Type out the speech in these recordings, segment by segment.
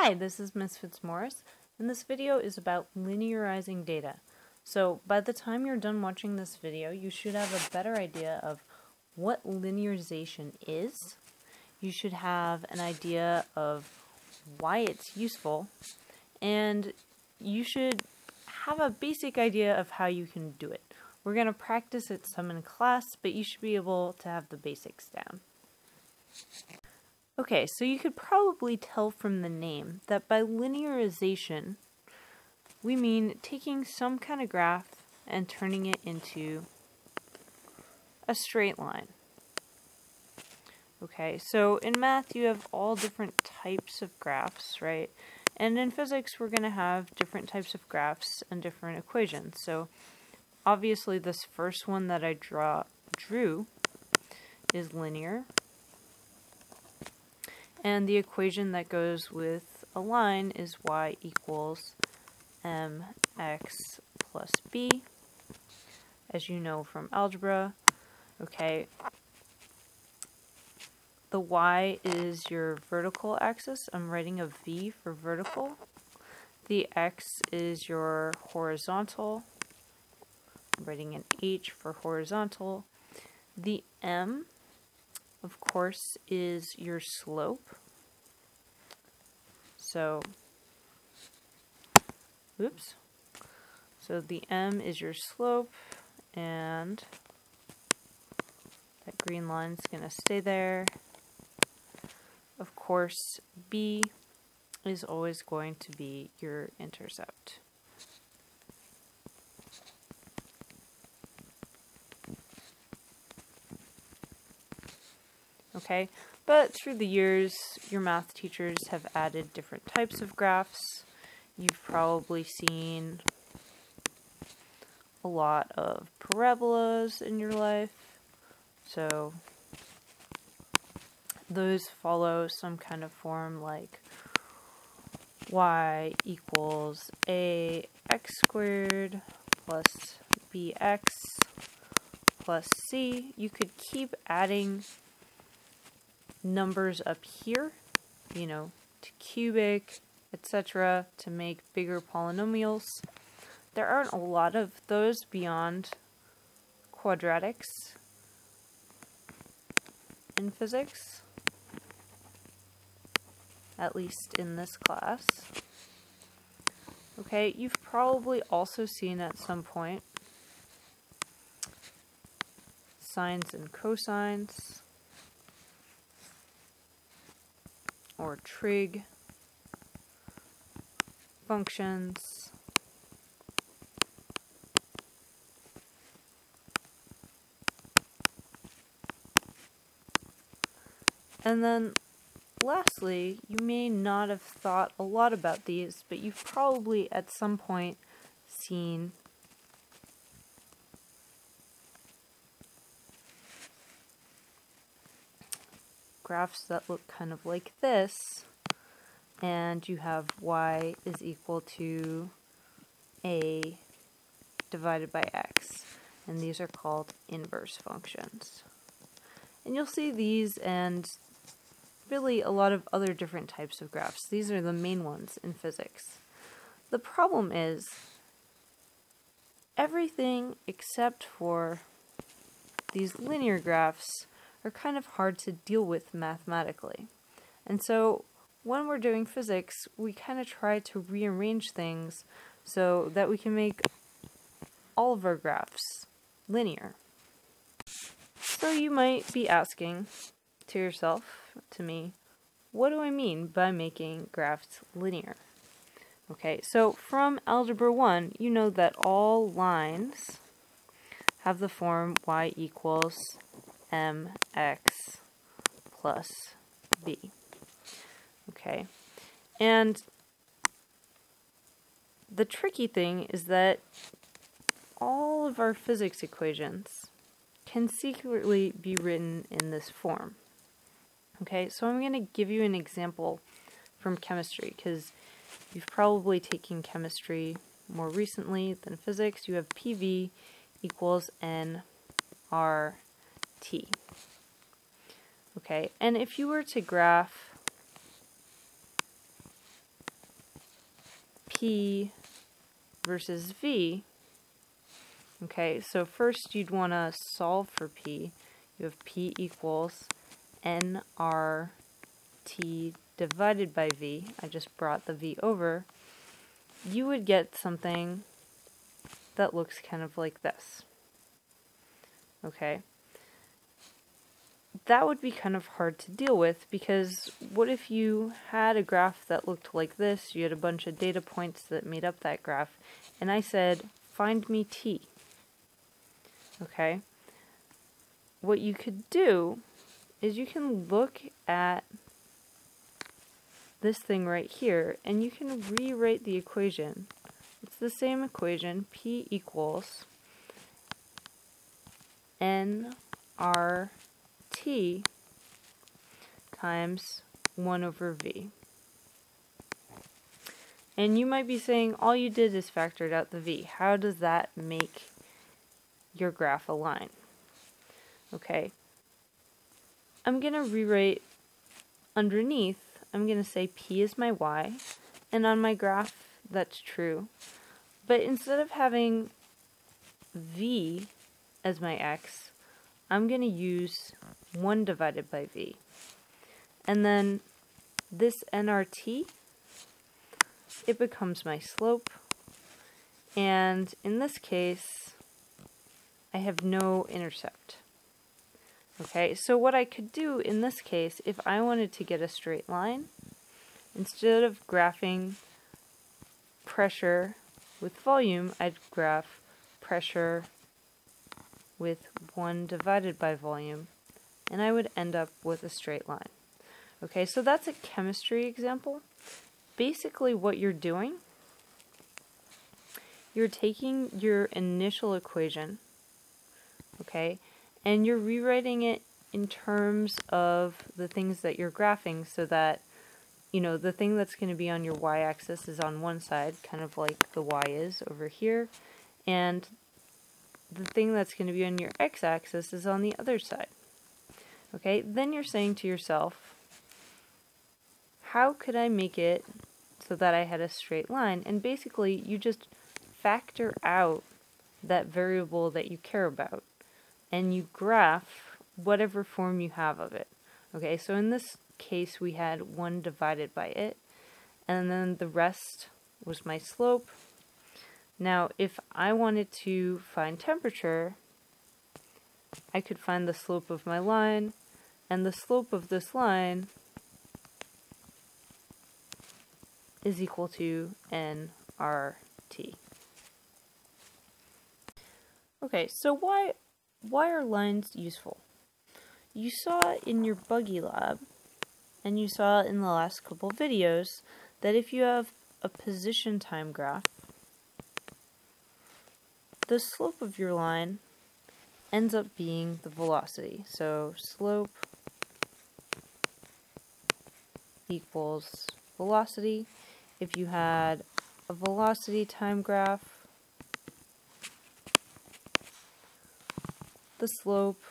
Hi, this is Ms. Fitzmaurice, and this video is about linearizing data. So by the time you're done watching this video, you should have a better idea of what linearization is. You should have an idea of why it's useful, and you should have a basic idea of how you can do it. We're going to practice it some in class, but you should be able to have the basics down. Okay, so you could probably tell from the name that by linearization, we mean taking some kind of graph and turning it into a straight line. Okay, so in math you have all different types of graphs, right? And in physics we're going to have different types of graphs and different equations. So obviously this first one that I drew is linear. And the equation that goes with a line is y equals mx plus b, as you know from algebra. Okay, the y is your vertical axis. I'm writing a v for vertical. The x is your horizontal. I'm writing an h for horizontal. The m, of course, is your slope. So, oops. So the m is your slope, and that green line is going to stay there. Of course, b is always going to be your intercept. Okay, but through the years, your math teachers have added different types of graphs. You've probably seen a lot of parabolas in your life, so those follow some kind of form like y equals ax squared plus bx plus c. You could keep adding numbers up here, you know, to cubic, etc., to make bigger polynomials. There aren't a lot of those beyond quadratics in physics, at least in this class. Okay, you've probably also seen at some point sines and cosines, or trig functions. And then lastly, you may not have thought a lot about these, but you've probably at some point seen graphs that look kind of like this, and you have y is equal to a divided by x, and these are called inverse functions. And you'll see these and really a lot of other different types of graphs. These are the main ones in physics. The problem is everything except for these linear graphs are kind of hard to deal with mathematically. And so when we're doing physics, we kind of try to rearrange things so that we can make all of our graphs linear. So you might be asking to yourself, to me, what do I mean by making graphs linear? Okay, so from Algebra 1, you know that all lines have the form y equals mx plus b. Okay, and the tricky thing is that all of our physics equations can secretly be written in this form. Okay, so I'm going to give you an example from chemistry, because you've probably taken chemistry more recently than physics. You have PV equals nRT. Okay, and if you were to graph P versus V, okay, so first you'd want to solve for P. You have P equals nRT divided by V. I just brought the V over. You would get something that looks kind of like this. Okay. That would be kind of hard to deal with, because what if you had a graph that looked like this, you had a bunch of data points that made up that graph, and I said, find me T. Okay? What you could do is you can look at this thing right here, and you can rewrite the equation. It's the same equation, P equals nRT times 1 over V. And you might be saying, all you did is factored out the V. How does that make your graph align? Okay, I'm going to rewrite underneath. I'm going to say P is my Y, and on my graph that's true. But instead of having V as my X, I'm going to use 1 divided by V. And then this nRT, it becomes my slope. And in this case, I have no intercept. Okay, so what I could do in this case, if I wanted to get a straight line, instead of graphing pressure with volume, I'd graph pressure with 1 divided by volume, and I would end up with a straight line. Okay, so that's a chemistry example. Basically what you're doing, you're taking your initial equation, okay, and you're rewriting it in terms of the things that you're graphing, so that, you know, the thing that's going to be on your y-axis is on one side, kind of like the y is over here, and the thing that's going to be on your x-axis is on the other side. Okay, then you're saying to yourself, how could I make it so that I had a straight line? And basically, you just factor out that variable that you care about, and you graph whatever form you have of it. Okay, so in this case, we had 1 divided by it, and then the rest was my slope. Now, if I wanted to find temperature, I could find the slope of my line, and the slope of this line is equal to nRT. Okay, so why are lines useful? You saw in your buggy lab, and you saw in the last couple videos, that if you have a position time graph, the slope of your line ends up being the velocity. So slope equals velocity. If you had a velocity time graph, the slope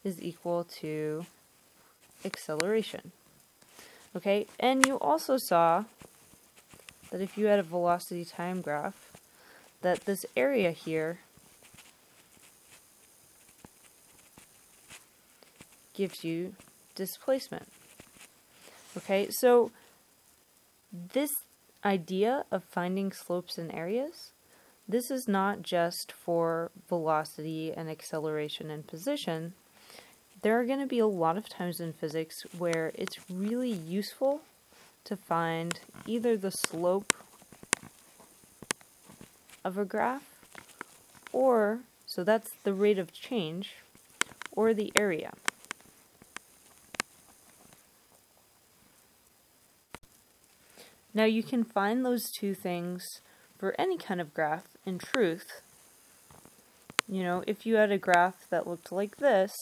is equal to acceleration. Okay, and you also saw that if you had a velocity time graph, that this area here gives you displacement. Okay, so this idea of finding slopes and areas, this is not just for velocity and acceleration and position. There are going to be a lot of times in physics where it's really useful to find either the slope of a graph, or, so that's the rate of change, or the area. Now you can find those two things for any kind of graph. In truth, you know, if you had a graph that looked like this,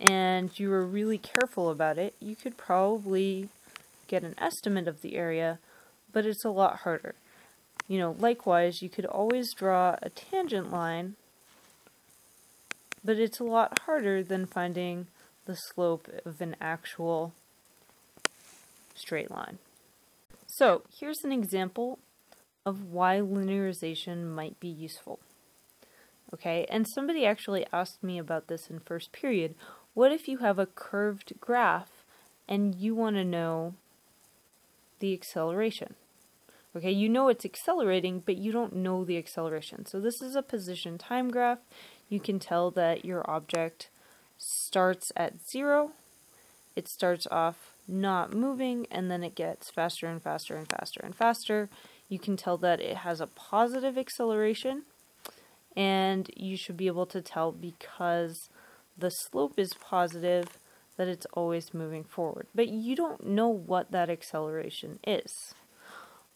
and you were really careful about it, you could probably get an estimate of the area, but it's a lot harder. You know, likewise, you could always draw a tangent line, but it's a lot harder than finding the slope of an actual straight line. So here's an example of why linearization might be useful. Okay, and somebody actually asked me about this in first period. What if you have a curved graph and you want to know the acceleration? Okay, you know it's accelerating, but you don't know the acceleration. So this is a position time graph. You can tell that your object starts at 0. It starts off not moving, and then it gets faster and faster and faster and faster. You can tell that it has a positive acceleration, and you should be able to tell because the slope is positive that it's always moving forward. But you don't know what that acceleration is.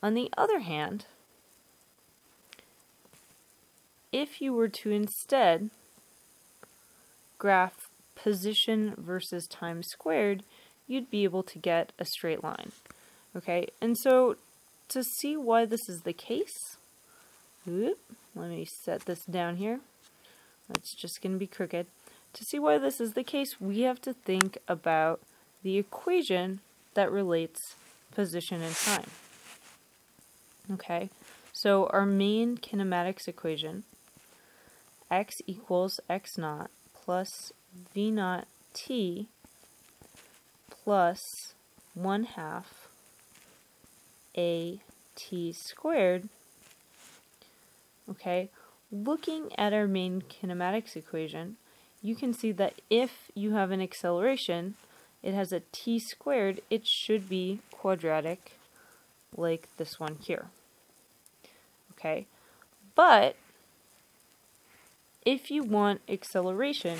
On the other hand, if you were to instead graph position versus time squared, you'd be able to get a straight line. Okay, and so to see why this is the case, let me set this down here. It's just going to be crooked. To see why this is the case, we have to think about the equation that relates position and time. Okay, so our main kinematics equation, x equals x naught plus v naught t plus 1/2 a t squared. Okay, looking at our main kinematics equation, you can see that if you have an acceleration, it has a t squared, it should be quadratic like this one here. Okay, but if you want acceleration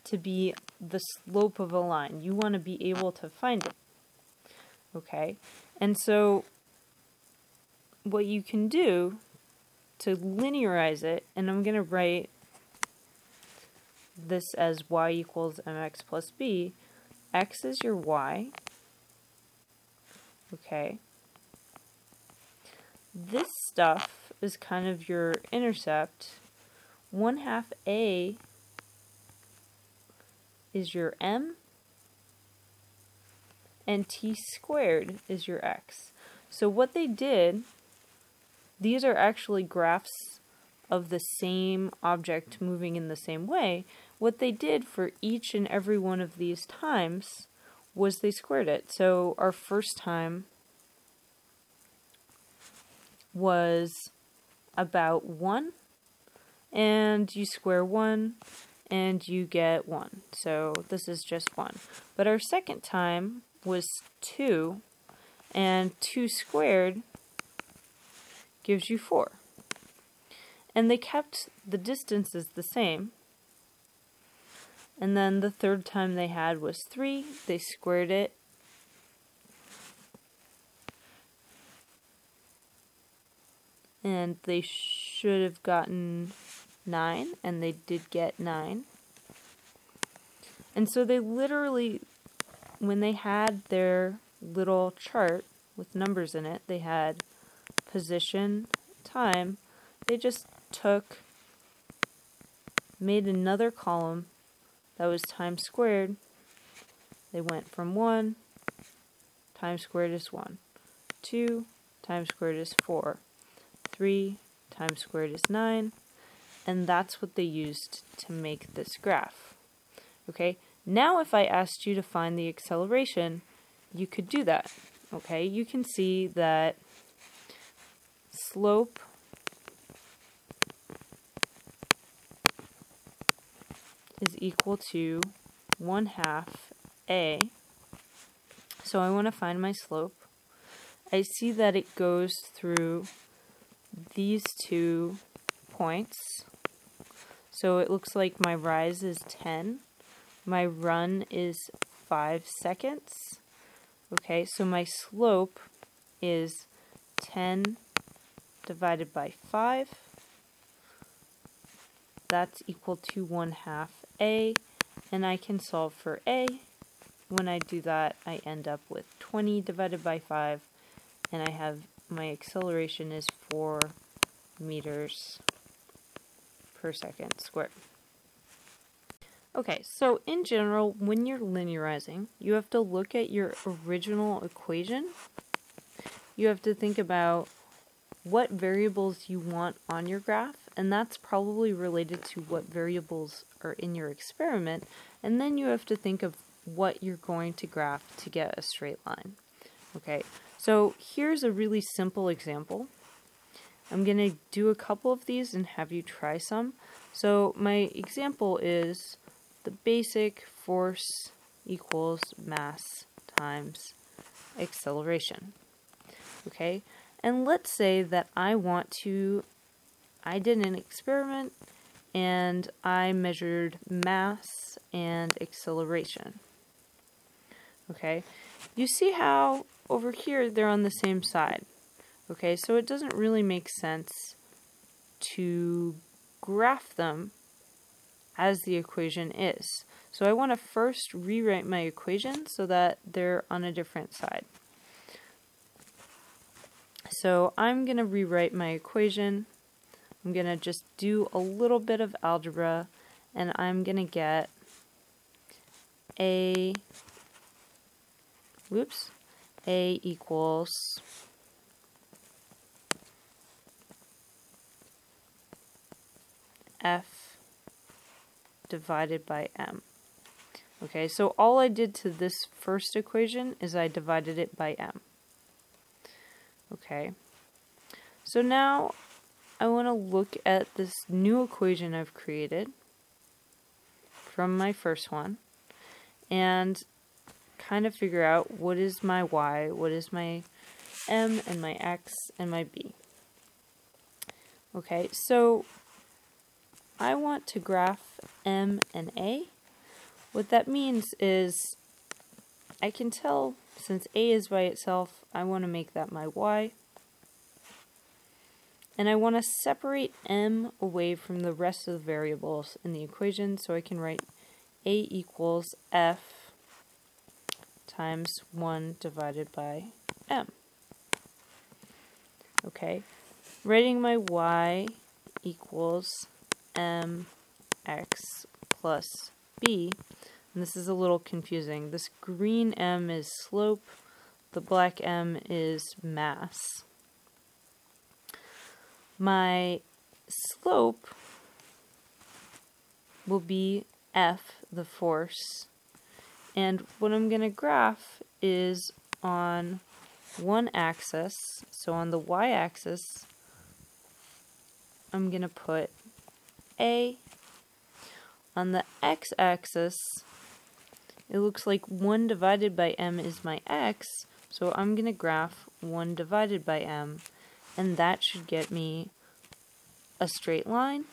to be the slope of a line. You want to be able to find it. Okay, and so what you can do to linearize it, and I'm going to write this as y equals mx plus b. X is your y. Okay. This stuff is kind of your intercept. 1/2 a is your m, and t squared is your x. So what they did, these are actually graphs of the same object moving in the same way. What they did for each and every one of these times was they squared it. So our first time was about 1, and you square 1, and you get 1. So this is just 1. But our second time was 2, and 2 squared gives you 4. And they kept the distances the same. And then the third time they had was 3. They squared it. And they should have gotten 9, and they did get 9. And so they literally, when they had their little chart with numbers in it, they had position, time, they just made another column that was time squared. They went from 1, time squared is 1, 2, time squared is 4, 3, time squared is 9, and that's what they used to make this graph. Okay, now if I asked you to find the acceleration, you could do that. Okay, you can see that slope is equal to 1/2 a. So I want to find my slope. I see that it goes through these 2 points. So it looks like my rise is 10. My run is 5 seconds. Okay, so my slope is 10 divided by 5. That's equal to 1/2 a, and I can solve for a. When I do that, I end up with 20 divided by 5, and I have my acceleration is 4 meters per second squared. Okay, so in general, when you're linearizing, you have to look at your original equation. You have to think about what variables you want on your graph, and that's probably related to what variables are in your experiment, and then you have to think of what you're going to graph to get a straight line. Okay, so here's a really simple example. I'm going to do a couple of these and have you try some. So my example is the basic force equals mass times acceleration. Okay, and let's say that I did an experiment and I measured mass and acceleration. Okay, you see how over here they're on the same side. Okay, so it doesn't really make sense to graph them as the equation is. So I want to first rewrite my equation so that they're on a different side. So I'm going to rewrite my equation. I'm going to just do a little bit of algebra, and I'm going to get A equals F divided by M. Okay, so all I did to this first equation is I divided it by M. Okay, so now I want to look at this new equation I've created from my first one and kind of figure out what is my Y, what is my M and my X and my B. Okay, so I want to graph M and A. What that means is I can tell since A is by itself, I want to make that my Y. And I want to separate M away from the rest of the variables in the equation, so I can write A equals F times 1 divided by M. Okay, writing my Y equals mx plus b, and this is a little confusing. This green m is slope, the black m is mass. My slope will be F, the force, and what I'm going to graph is on one axis, so on the y-axis, I'm going to put A. On the x-axis, it looks like 1 divided by m is my x, so I'm going to graph 1 divided by m, and that should get me a straight line,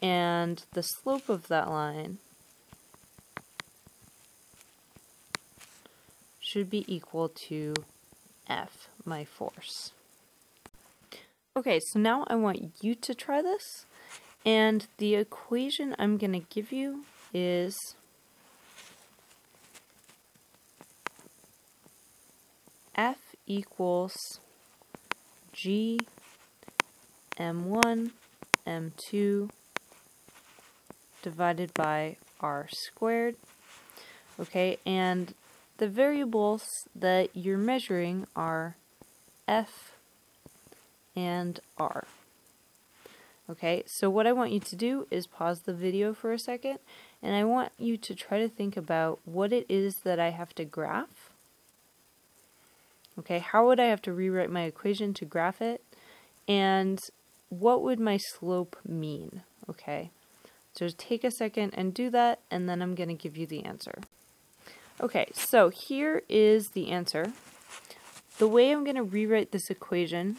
and the slope of that line should be equal to F, my force. Okay, so now I want you to try this, and the equation I'm going to give you is F equals G m1 m2 divided by r squared. Okay, and the variables that you're measuring are F and R. Okay, so what I want you to do is pause the video for a second, and I want you to try to think about what it is that I have to graph. Okay, how would I have to rewrite my equation to graph it? And what would my slope mean? Okay, so take a second and do that, and then I'm going to give you the answer. Okay, so here is the answer. The way I'm going to rewrite this equation,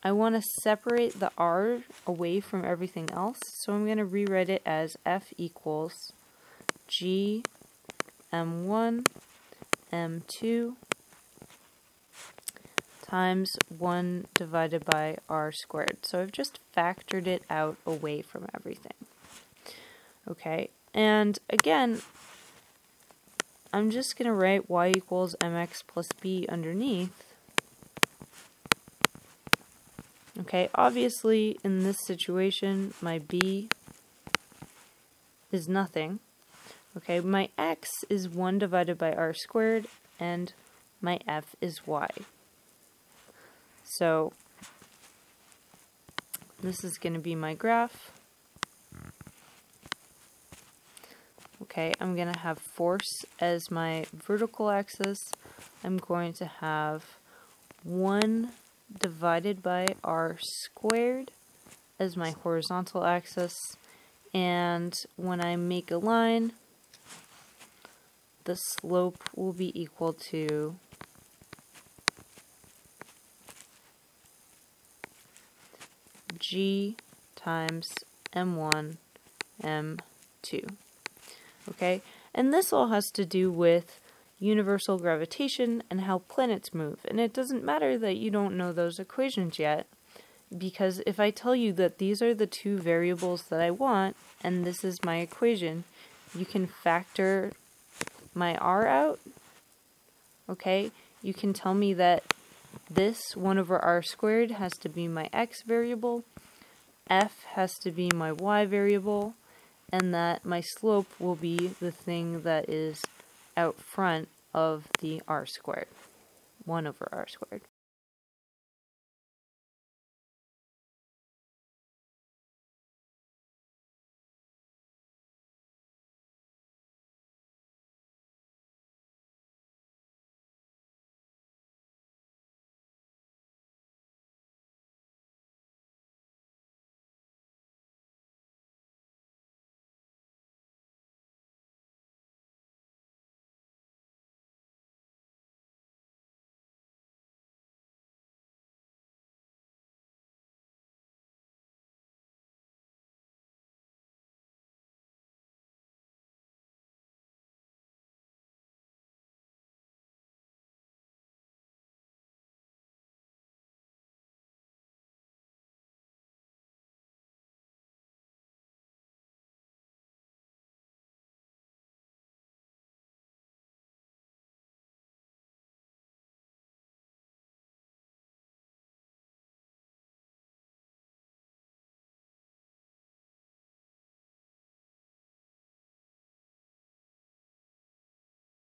I want to separate the r away from everything else, so I'm going to rewrite it as F equals G m1 m2 times 1 divided by r squared. So I've just factored it out away from everything. Okay, and again, I'm just going to write y equals mx plus b underneath. Okay, obviously in this situation, my b is nothing, Okay, my x is 1 divided by r squared, and my f is y. So this is going to be my graph. Okay, I'm going to have force as my vertical axis. I'm going to have 1 divided by r squared as my horizontal axis. And when I make a line, the slope will be equal to g times m1, m2. Okay, and this all has to do with universal gravitation and how planets move. And it doesn't matter that you don't know those equations yet, because if I tell you that these are the 2 variables that I want, and this is my equation, you can factor my r out. Okay, you can tell me that this 1 over r squared has to be my x variable, f has to be my y variable, and that my slope will be the thing that is out front of the r squared, 1 over r squared.